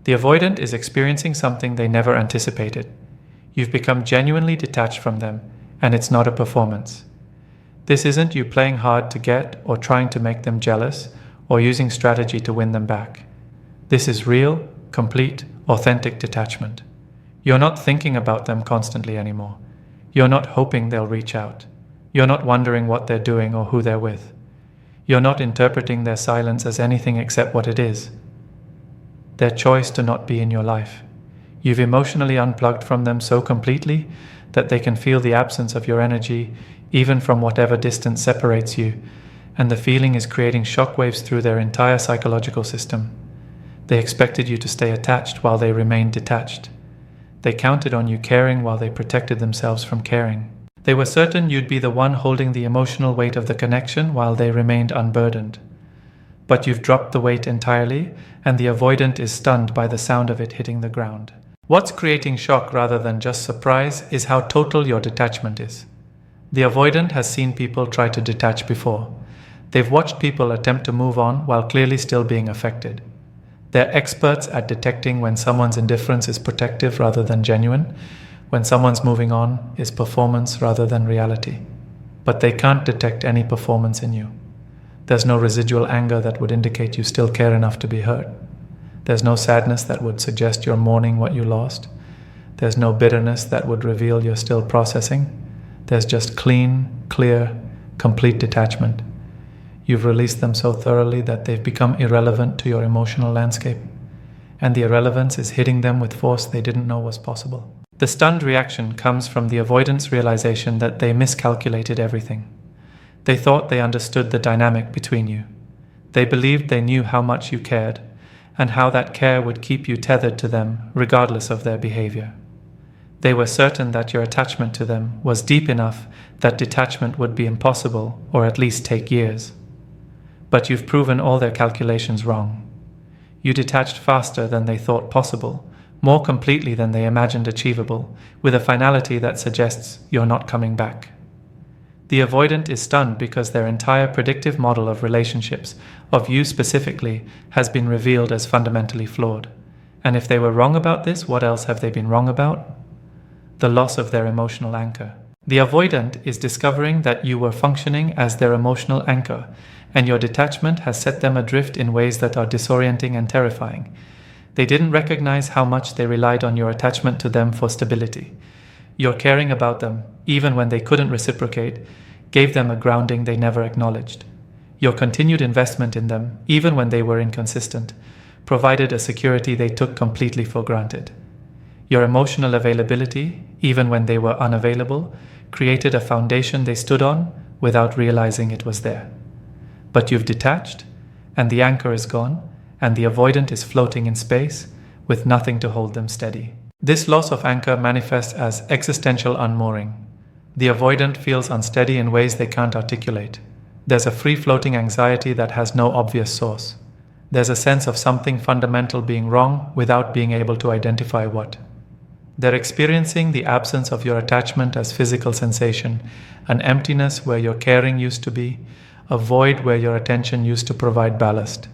The avoidant is experiencing something they never anticipated. You've become genuinely detached from them, and it's not a performance. This isn't you playing hard to get or trying to make them jealous or using strategy to win them back. This is real, complete, authentic detachment. You're not thinking about them constantly anymore. You're not hoping they'll reach out. You're not wondering what they're doing or who they're with. You're not interpreting their silence as anything except what it is: their choice to not be in your life. You've emotionally unplugged from them so completely that they can feel the absence of your energy even from whatever distance separates you, and the feeling is creating shockwaves through their entire psychological system. They expected you to stay attached while they remained detached. They counted on you caring while they protected themselves from caring. They were certain you'd be the one holding the emotional weight of the connection while they remained unburdened. But you've dropped the weight entirely, and the avoidant is stunned by the sound of it hitting the ground. What's creating shock rather than just surprise is how total your detachment is. The avoidant has seen people try to detach before. They've watched people attempt to move on while clearly still being affected. They're experts at detecting when someone's indifference is protective rather than genuine, when someone's moving on is performance rather than reality. But they can't detect any performance in you. There's no residual anger that would indicate you still care enough to be hurt. There's no sadness that would suggest you're mourning what you lost. There's no bitterness that would reveal you're still processing. There's just clean, clear, complete detachment. You've released them so thoroughly that they've become irrelevant to your emotional landscape, and the irrelevance is hitting them with force they didn't know was possible. The stunned reaction comes from the avoidant's realization that they miscalculated everything. They thought they understood the dynamic between you. They believed they knew how much you cared, and how that care would keep you tethered to them regardless of their behavior. They were certain that your attachment to them was deep enough that detachment would be impossible, or at least take years. But you've proven all their calculations wrong. You detached faster than they thought possible, more completely than they imagined achievable, with a finality that suggests you're not coming back. The avoidant is stunned because their entire predictive model of relationships, of you specifically, has been revealed as fundamentally flawed. And if they were wrong about this, what else have they been wrong about? The loss of their emotional anchor. The avoidant is discovering that you were functioning as their emotional anchor, and your detachment has set them adrift in ways that are disorienting and terrifying. They didn't recognize how much they relied on your attachment to them for stability. Your caring about them, even when they couldn't reciprocate, gave them a grounding they never acknowledged. Your continued investment in them, even when they were inconsistent, provided a security they took completely for granted. Your emotional availability, even when they were unavailable, created a foundation they stood on without realizing it was there. But you've detached, and the anchor is gone, and the avoidant is floating in space with nothing to hold them steady. This loss of anchor manifests as existential unmooring. The avoidant feels unsteady in ways they can't articulate. There's a free-floating anxiety that has no obvious source. There's a sense of something fundamental being wrong without being able to identify what. They're experiencing the absence of your attachment as physical sensation, an emptiness where your caring used to be, a void where your attention used to provide ballast.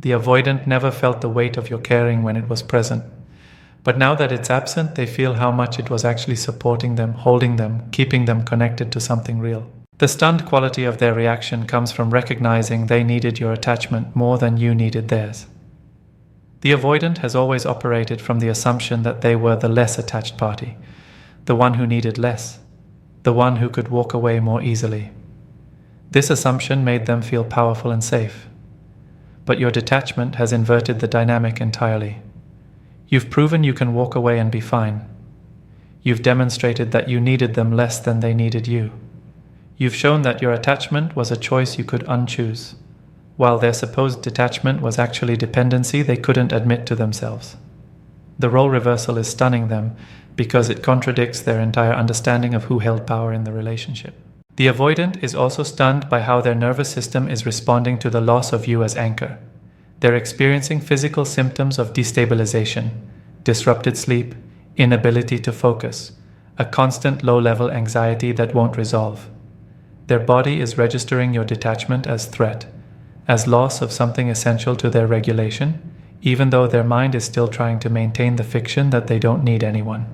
The avoidant never felt the weight of your caring when it was present. But now that it's absent, they feel how much it was actually supporting them, holding them, keeping them connected to something real. The stunned quality of their reaction comes from recognizing they needed your attachment more than you needed theirs. The avoidant has always operated from the assumption that they were the less attached party, the one who needed less, the one who could walk away more easily. This assumption made them feel powerful and safe. But your detachment has inverted the dynamic entirely. You've proven you can walk away and be fine. You've demonstrated that you needed them less than they needed you. You've shown that your attachment was a choice you could unchoose, while their supposed detachment was actually dependency they couldn't admit to themselves. The role reversal is stunning them because it contradicts their entire understanding of who held power in the relationship. The avoidant is also stunned by how their nervous system is responding to the loss of you as anchor. They're experiencing physical symptoms of destabilization, disrupted sleep, inability to focus, a constant low-level anxiety that won't resolve. Their body is registering your detachment as threat, as loss of something essential to their regulation, even though their mind is still trying to maintain the fiction that they don't need anyone.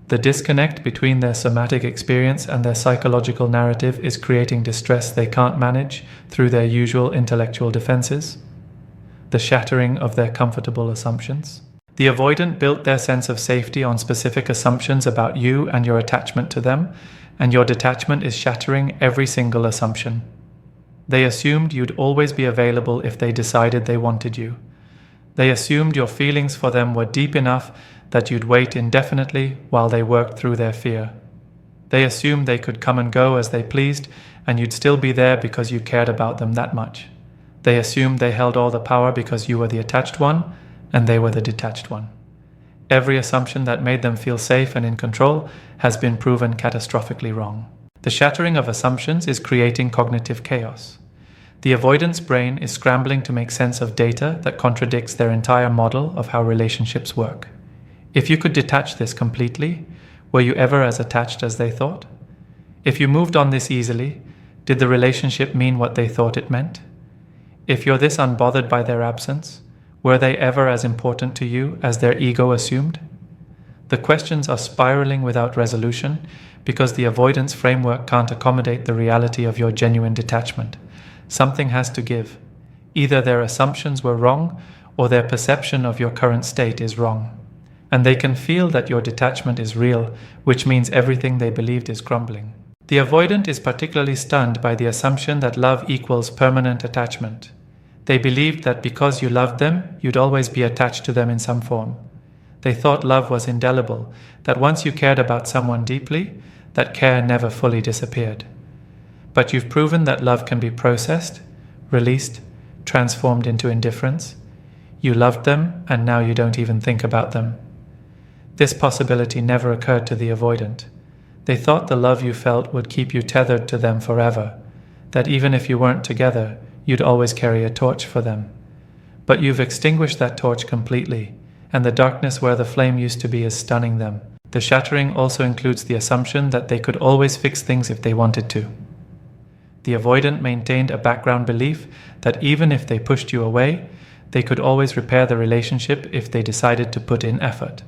The disconnect between their somatic experience and their psychological narrative is creating distress they can't manage through their usual intellectual defenses, the shattering of their comfortable assumptions. The avoidant built their sense of safety on specific assumptions about you and your attachment to them, and your detachment is shattering every single assumption. They assumed you'd always be available if they decided they wanted you. They assumed your feelings for them were deep enough that you'd wait indefinitely while they worked through their fear. They assumed they could come and go as they pleased, and you'd still be there because you cared about them that much. They assumed they held all the power because you were the attached one, and they were the detached one. Every assumption that made them feel safe and in control has been proven catastrophically wrong. The shattering of assumptions is creating cognitive chaos. The avoidance brain is scrambling to make sense of data that contradicts their entire model of how relationships work. If you could detach this completely, were you ever as attached as they thought? If you moved on this easily, did the relationship mean what they thought it meant? If you're this unbothered by their absence, were they ever as important to you as their ego assumed? The questions are spiraling without resolution because the avoidance framework can't accommodate the reality of your genuine detachment. Something has to give. Either their assumptions were wrong or their perception of your current state is wrong. And they can feel that your detachment is real, which means everything they believed is crumbling. The avoidant is particularly stunned by the assumption that love equals permanent attachment. They believed that because you loved them, you'd always be attached to them in some form. They thought love was indelible, that once you cared about someone deeply, that care never fully disappeared. But you've proven that love can be processed, released, transformed into indifference. You loved them, and now you don't even think about them. This possibility never occurred to the avoidant. They thought the love you felt would keep you tethered to them forever, that even if you weren't together, you'd always carry a torch for them. But you've extinguished that torch completely, and the darkness where the flame used to be is stunning them. The shattering also includes the assumption that they could always fix things if they wanted to. The avoidant maintained a background belief that even if they pushed you away, they could always repair the relationship if they decided to put in effort.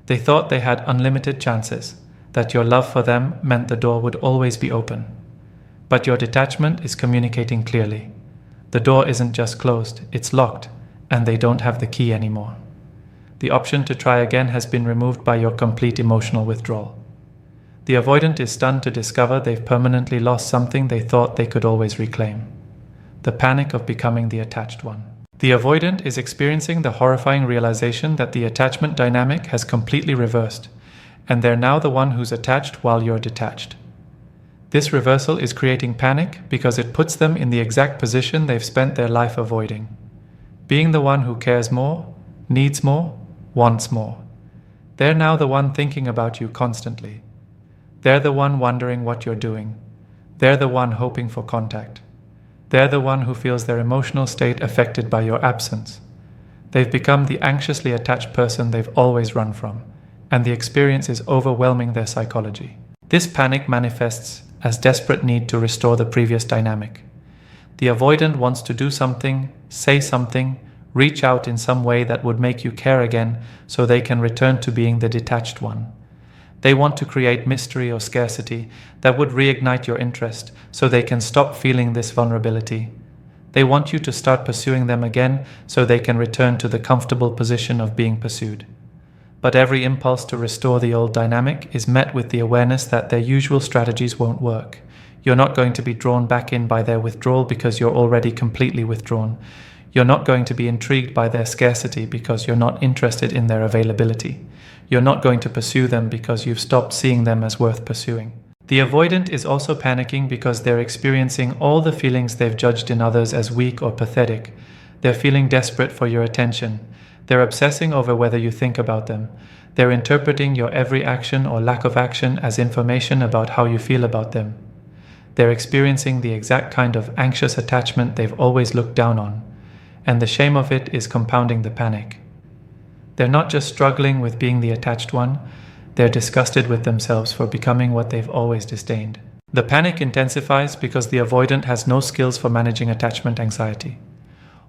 They thought they had unlimited chances, that your love for them meant the door would always be open. But your detachment is communicating clearly. The door isn't just closed, it's locked, and they don't have the key anymore. The option to try again has been removed by your complete emotional withdrawal. The avoidant is stunned to discover they've permanently lost something they thought they could always reclaim: the panic of becoming the attached one. The avoidant is experiencing the horrifying realization that the attachment dynamic has completely reversed, and they're now the one who's attached while you're detached. This reversal is creating panic because it puts them in the exact position they've spent their life avoiding: being the one who cares more, needs more, wants more. They're now the one thinking about you constantly. They're the one wondering what you're doing. They're the one hoping for contact. They're the one who feels their emotional state affected by your absence. They've become the anxiously attached person they've always run from, and the experience is overwhelming their psychology. This panic manifests as desperate need to restore the previous dynamic. The avoidant wants to do something, say something, reach out in some way that would make you care again so they can return to being the detached one. They want to create mystery or scarcity that would reignite your interest so they can stop feeling this vulnerability. They want you to start pursuing them again so they can return to the comfortable position of being pursued. But every impulse to restore the old dynamic is met with the awareness that their usual strategies won't work. You're not going to be drawn back in by their withdrawal because you're already completely withdrawn. You're not going to be intrigued by their scarcity because you're not interested in their availability. You're not going to pursue them because you've stopped seeing them as worth pursuing. The avoidant is also panicking because they're experiencing all the feelings they've judged in others as weak or pathetic. They're feeling desperate for your attention. They're obsessing over whether you think about them. They're interpreting your every action or lack of action as information about how you feel about them. They're experiencing the exact kind of anxious attachment they've always looked down on, and the shame of it is compounding the panic. They're not just struggling with being the attached one, they're disgusted with themselves for becoming what they've always disdained. The panic intensifies because the avoidant has no skills for managing attachment anxiety.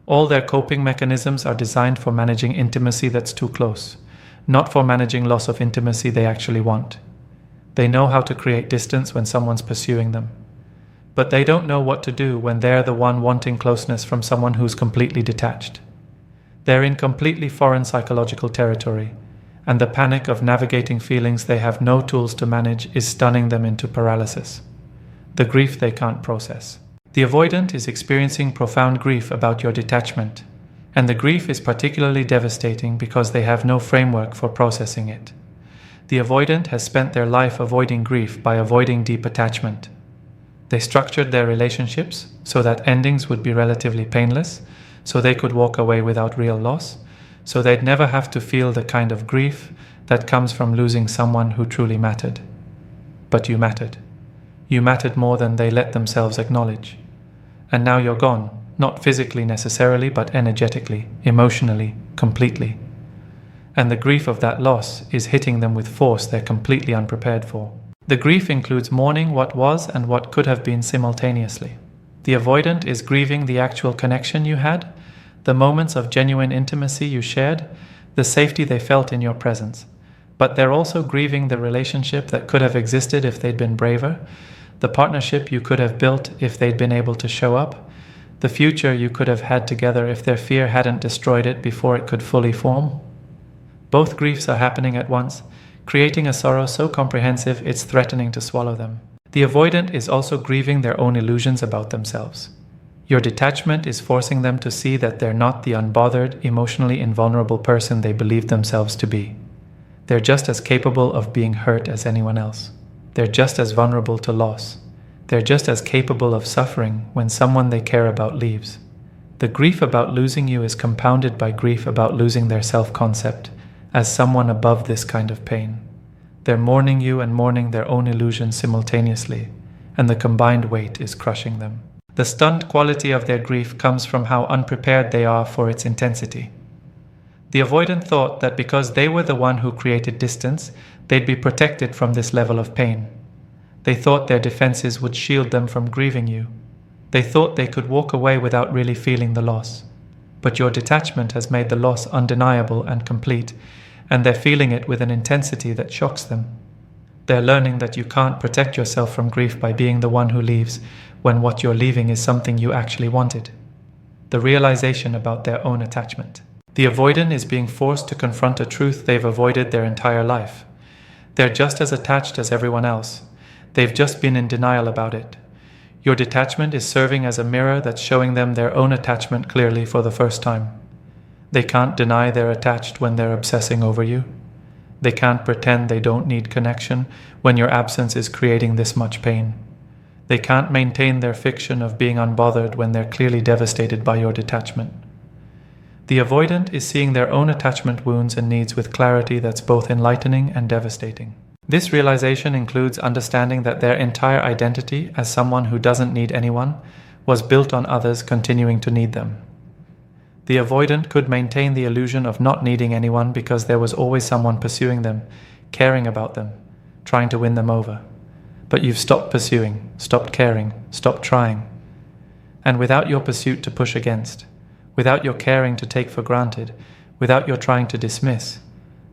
All their coping mechanisms are designed for managing intimacy that's too close, not for managing loss of intimacy they actually want. They know how to create distance when someone's pursuing them. But they don't know what to do when they're the one wanting closeness from someone who's completely detached. They're in completely foreign psychological territory, and the panic of navigating feelings they have no tools to manage is stunning them into paralysis. The grief they can't process. The avoidant is experiencing profound grief about your detachment, and the grief is particularly devastating because they have no framework for processing it. The avoidant has spent their life avoiding grief by avoiding deep attachment. They structured their relationships so that endings would be relatively painless, so they could walk away without real loss, so they'd never have to feel the kind of grief that comes from losing someone who truly mattered. But you mattered. You mattered more than they let themselves acknowledge. And now you're gone, not physically necessarily, but energetically, emotionally, completely. And the grief of that loss is hitting them with force they're completely unprepared for. The grief includes mourning what was and what could have been simultaneously. The avoidant is grieving the actual connection you had, the moments of genuine intimacy you shared, the safety they felt in your presence. But they're also grieving the relationship that could have existed if they'd been braver, the partnership you could have built if they'd been able to show up, the future you could have had together if their fear hadn't destroyed it before it could fully form. Both griefs are happening at once, creating a sorrow so comprehensive it's threatening to swallow them. The avoidant is also grieving their own illusions about themselves. Your detachment is forcing them to see that they're not the unbothered, emotionally invulnerable person they believe themselves to be. They're just as capable of being hurt as anyone else. They're just as vulnerable to loss. They're just as capable of suffering when someone they care about leaves. The grief about losing you is compounded by grief about losing their self-concept as someone above this kind of pain. They're mourning you and mourning their own illusions simultaneously, and the combined weight is crushing them. The stunned quality of their grief comes from how unprepared they are for its intensity. The avoidant thought that because they were the one who created distance, they'd be protected from this level of pain. They thought their defenses would shield them from grieving you. They thought they could walk away without really feeling the loss. But your detachment has made the loss undeniable and complete, and they're feeling it with an intensity that shocks them. They're learning that you can't protect yourself from grief by being the one who leaves when what you're leaving is something you actually wanted. The realization about their own attachment. The avoidant is being forced to confront a truth they've avoided their entire life. They're just as attached as everyone else. They've just been in denial about it. Your detachment is serving as a mirror that's showing them their own attachment clearly for the first time. They can't deny they're attached when they're obsessing over you. They can't pretend they don't need connection when your absence is creating this much pain. They can't maintain their fiction of being unbothered when they're clearly devastated by your detachment. The avoidant is seeing their own attachment wounds and needs with clarity that's both enlightening and devastating. This realization includes understanding that their entire identity as someone who doesn't need anyone was built on others continuing to need them. The avoidant could maintain the illusion of not needing anyone because there was always someone pursuing them, caring about them, trying to win them over. But you've stopped pursuing, stopped caring, stopped trying. And without your pursuit to push against, without your caring to take for granted, without your trying to dismiss,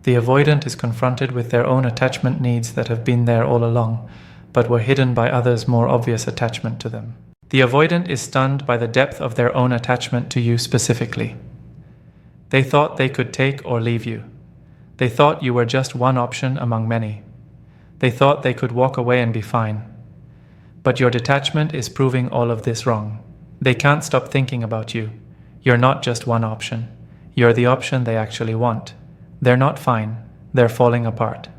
the avoidant is confronted with their own attachment needs that have been there all along, but were hidden by others' more obvious attachment to them. The avoidant is stunned by the depth of their own attachment to you specifically. They thought they could take or leave you. They thought you were just one option among many. They thought they could walk away and be fine. But your detachment is proving all of this wrong. They can't stop thinking about you. You're not just one option. You're the option they actually want. They're not fine. They're falling apart.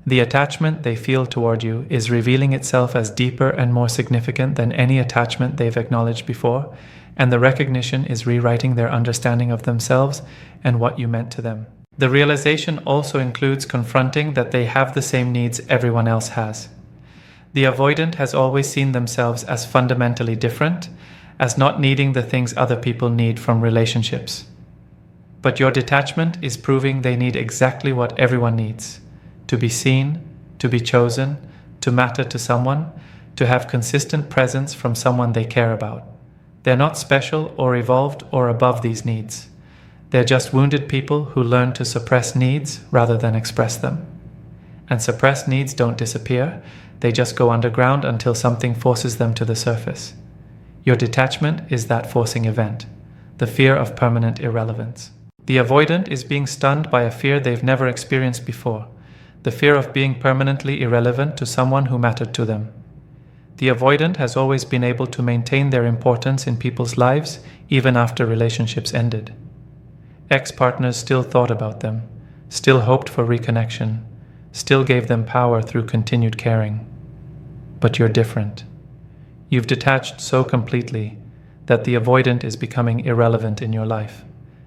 The attachment they feel toward you is revealing itself as deeper and more significant than any attachment they've acknowledged before, and the recognition is rewriting their understanding of themselves and what you meant to them. The realization also includes confronting that they have the same needs everyone else has. The avoidant has always seen themselves as fundamentally different, as not needing the things other people need from relationships. But your detachment is proving they need exactly what everyone needs: to be seen, to be chosen, to matter to someone, to have consistent presence from someone they care about. They're not special or evolved or above these needs. They're just wounded people who learn to suppress needs rather than express them. And suppressed needs don't disappear, they just go underground until something forces them to the surface. Your detachment is that forcing event, the fear of permanent irrelevance. The avoidant is being stunned by a fear they've never experienced before, the fear of being permanently irrelevant to someone who mattered to them. The avoidant has always been able to maintain their importance in people's lives even after relationships ended. Ex-partners still thought about them, still hoped for reconnection, still gave them power through continued caring. But you're different. You've detached so completely that the avoidant is becoming irrelevant in your life.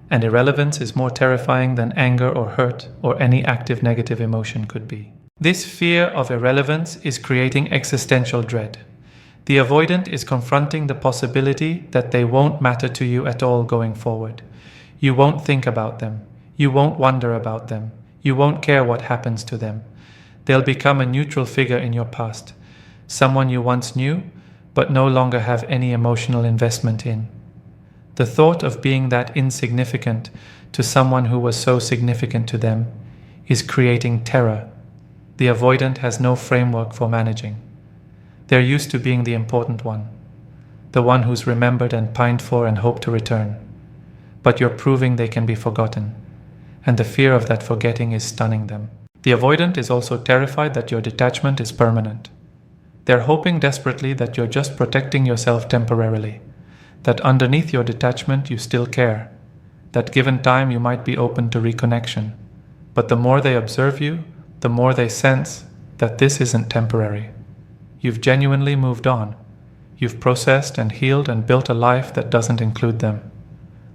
And irrelevance is more terrifying than anger or hurt or any active negative emotion could be. This fear of irrelevance is creating existential dread. The avoidant is confronting the possibility that they won't matter to you at all going forward. You won't think about them. You won't wonder about them. You won't care what happens to them. They'll become a neutral figure in your past, someone you once knew, but no longer have any emotional investment in. The thought of being that insignificant to someone who was so significant to them is creating terror. The avoidant has no framework for managing. They're used to being the important one, the one who's remembered and pined for and hoped to return. But you're proving they can be forgotten, and the fear of that forgetting is stunning them. The avoidant is also terrified that your detachment is permanent. They're hoping desperately that you're just protecting yourself temporarily, that underneath your detachment you still care, that given time you might be open to reconnection. But the more they observe you, the more they sense that this isn't temporary. You've genuinely moved on. You've processed and healed and built a life that doesn't include them.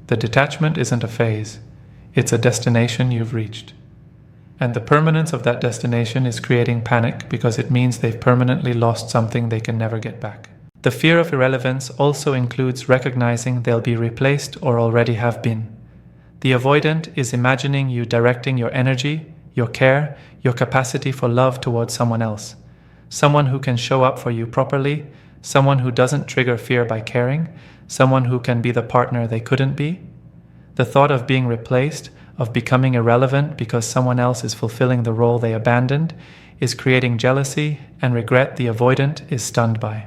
The detachment isn't a phase, it's a destination you've reached. And the permanence of that destination is creating panic because it means they've permanently lost something they can never get back. The fear of irrelevance also includes recognizing they'll be replaced or already have been. The avoidant is imagining you directing your energy, your care, your capacity for love towards someone else. Someone who can show up for you properly, someone who doesn't trigger fear by caring, someone who can be the partner they couldn't be. The thought of being replaced, of becoming irrelevant because someone else is fulfilling the role they abandoned, is creating jealousy and regret the avoidant is stunned by.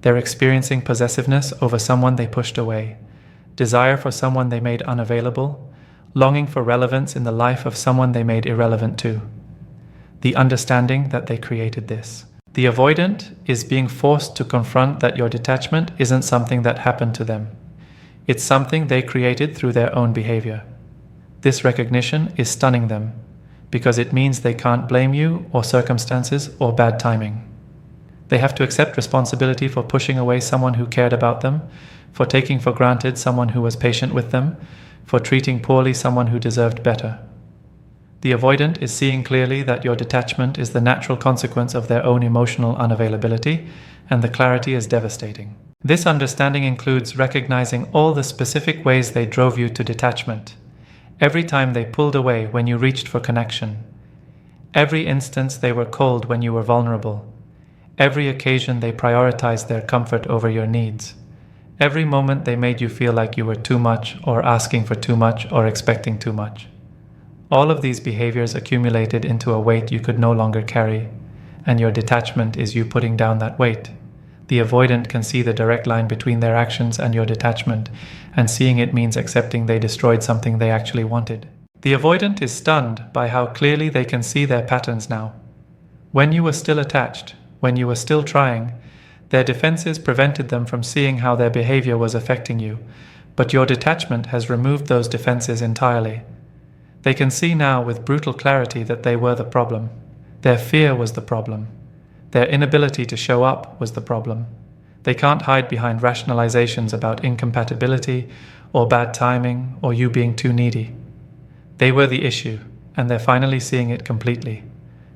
They're experiencing possessiveness over someone they pushed away, desire for someone they made unavailable, longing for relevance in the life of someone they made irrelevant to. The understanding that they created this. The avoidant is being forced to confront that your detachment isn't something that happened to them. It's something they created through their own behavior. This recognition is stunning them because it means they can't blame you or circumstances or bad timing. They have to accept responsibility for pushing away someone who cared about them, for taking for granted someone who was patient with them, for treating poorly someone who deserved better. The avoidant is seeing clearly that your detachment is the natural consequence of their own emotional unavailability, and the clarity is devastating. This understanding includes recognizing all the specific ways they drove you to detachment. Every time they pulled away when you reached for connection. Every instance they were cold when you were vulnerable. Every occasion they prioritized their comfort over your needs. Every moment they made you feel like you were too much or asking for too much or expecting too much. All of these behaviors accumulated into a weight you could no longer carry, and your detachment is you putting down that weight. The avoidant can see the direct line between their actions and your detachment, and seeing it means accepting they destroyed something they actually wanted. The avoidant is stunned by how clearly they can see their patterns now. When you were still attached, when you were still trying, their defenses prevented them from seeing how their behavior was affecting you, but your detachment has removed those defenses entirely. They can see now with brutal clarity that they were the problem. Their fear was the problem. Their inability to show up was the problem. They can't hide behind rationalizations about incompatibility or bad timing or you being too needy. They were the issue, and they're finally seeing it completely.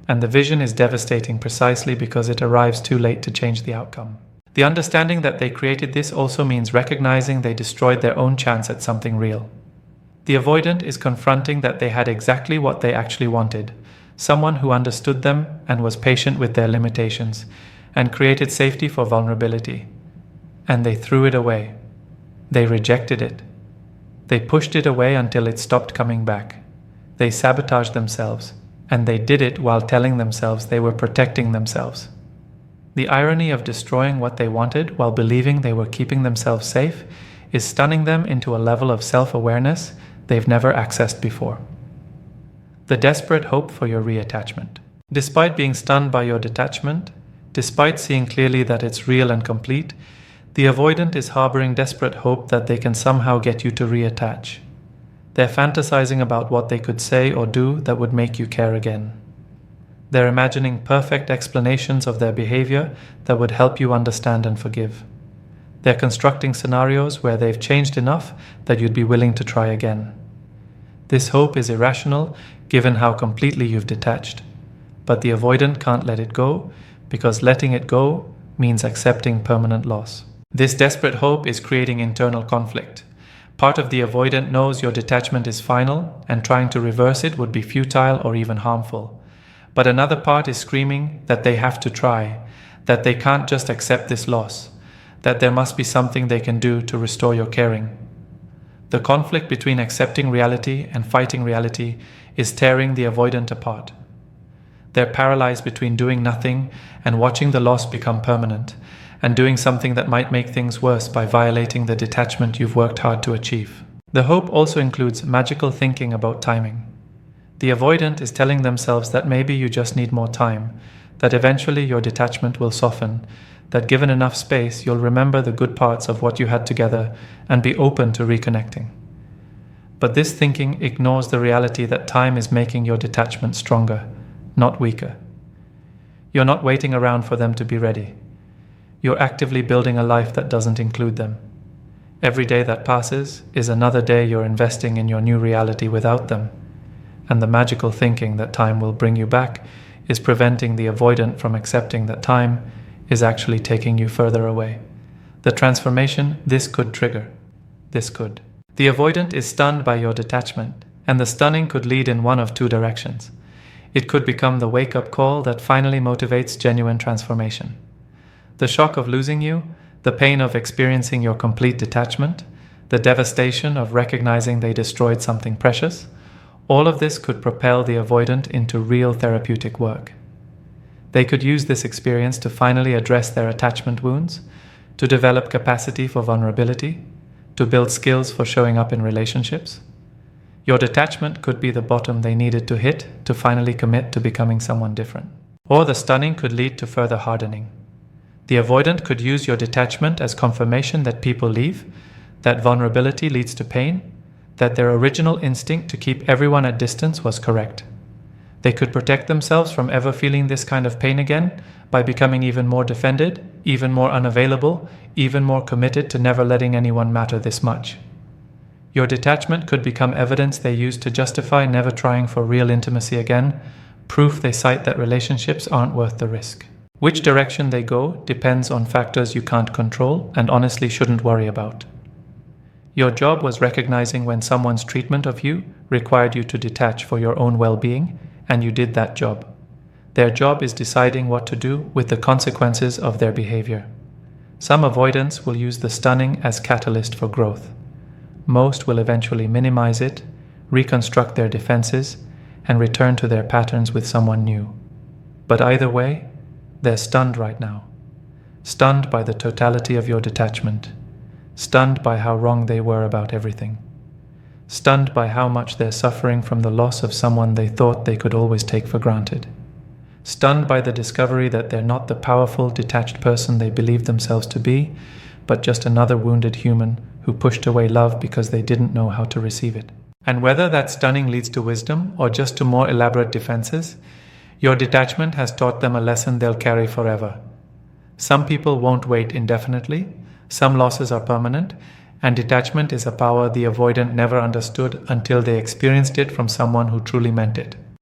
And the vision is devastating precisely because it arrives too late to change the outcome. The understanding that they created this also means recognizing they destroyed their own chance at something real. The avoidant is confronting that they had exactly what they actually wanted, someone who understood them and was patient with their limitations, and created safety for vulnerability. And they threw it away They rejected it. They pushed it away until it stopped coming back. They sabotaged themselves, and they did it while telling themselves they were protecting themselves. The irony of destroying what they wanted while believing they were keeping themselves safe is stunning them into a level of self-awareness they've never accessed before. The desperate hope for your reattachment. Despite being stunned by your detachment, despite seeing clearly that it's real and complete, the avoidant is harboring desperate hope that they can somehow get you to reattach. They're fantasizing about what they could say or do that would make you care again. They're imagining perfect explanations of their behavior that would help you understand and forgive. They're constructing scenarios where they've changed enough that you'd be willing to try again. This hope is irrational given how completely you've detached, but the avoidant can't let it go because letting it go means accepting permanent loss. This desperate hope is creating internal conflict. Part of the avoidant knows your detachment is final and trying to reverse it would be futile or even harmful. But another part is screaming that they have to try, that they can't just accept this loss, that there must be something they can do to restore your caring. The conflict between accepting reality and fighting reality is tearing the avoidant apart. They're paralyzed between doing nothing and watching the loss become permanent, and doing something that might make things worse by violating the detachment you've worked hard to achieve. The hope also includes magical thinking about timing. The avoidant is telling themselves that maybe you just need more time, that eventually your detachment will soften, that given enough space you'll remember the good parts of what you had together and be open to reconnecting. But this thinking ignores the reality that time is making your detachment stronger, not weaker. You're not waiting around for them to be ready. You're actively building a life that doesn't include them. Every day that passes is another day you're investing in your new reality without them. And the magical thinking that time will bring you back is preventing the avoidant from accepting that time is actually taking you further away. The transformation this could trigger. This could. The avoidant is stunned by your detachment, and the stunning could lead in one of two directions. It could become the wake-up call that finally motivates genuine transformation. The shock of losing you, the pain of experiencing your complete detachment, the devastation of recognizing they destroyed something precious, all of this could propel the avoidant into real therapeutic work. They could use this experience to finally address their attachment wounds, to develop capacity for vulnerability, to build skills for showing up in relationships. Your detachment could be the bottom they needed to hit to finally commit to becoming someone different. Or the stunning could lead to further hardening. The avoidant could use your detachment as confirmation that people leave, that vulnerability leads to pain, that their original instinct to keep everyone at distance was correct. They could protect themselves from ever feeling this kind of pain again by becoming even more defended, even more unavailable, even more committed to never letting anyone matter this much. Your detachment could become evidence they use to justify never trying for real intimacy again, proof they cite that relationships aren't worth the risk. Which direction they go depends on factors you can't control and honestly shouldn't worry about. Your job was recognizing when someone's treatment of you required you to detach for your own well-being, and you did that job. Their job is deciding what to do with the consequences of their behavior. Some avoidants will use the stunning as catalyst for growth. Most will eventually minimize it, reconstruct their defenses, and return to their patterns with someone new. But either way, they're stunned right now. Stunned by the totality of your detachment. Stunned by how wrong they were about everything. Stunned by how much they're suffering from the loss of someone they thought they could always take for granted. Stunned by the discovery that they're not the powerful, detached person they believed themselves to be, but just another wounded human who pushed away love because they didn't know how to receive it. And whether that stunning leads to wisdom or just to more elaborate defenses, your detachment has taught them a lesson they'll carry forever. Some people won't wait indefinitely, some losses are permanent, and detachment is a power the avoidant never understood until they experienced it from someone who truly meant it.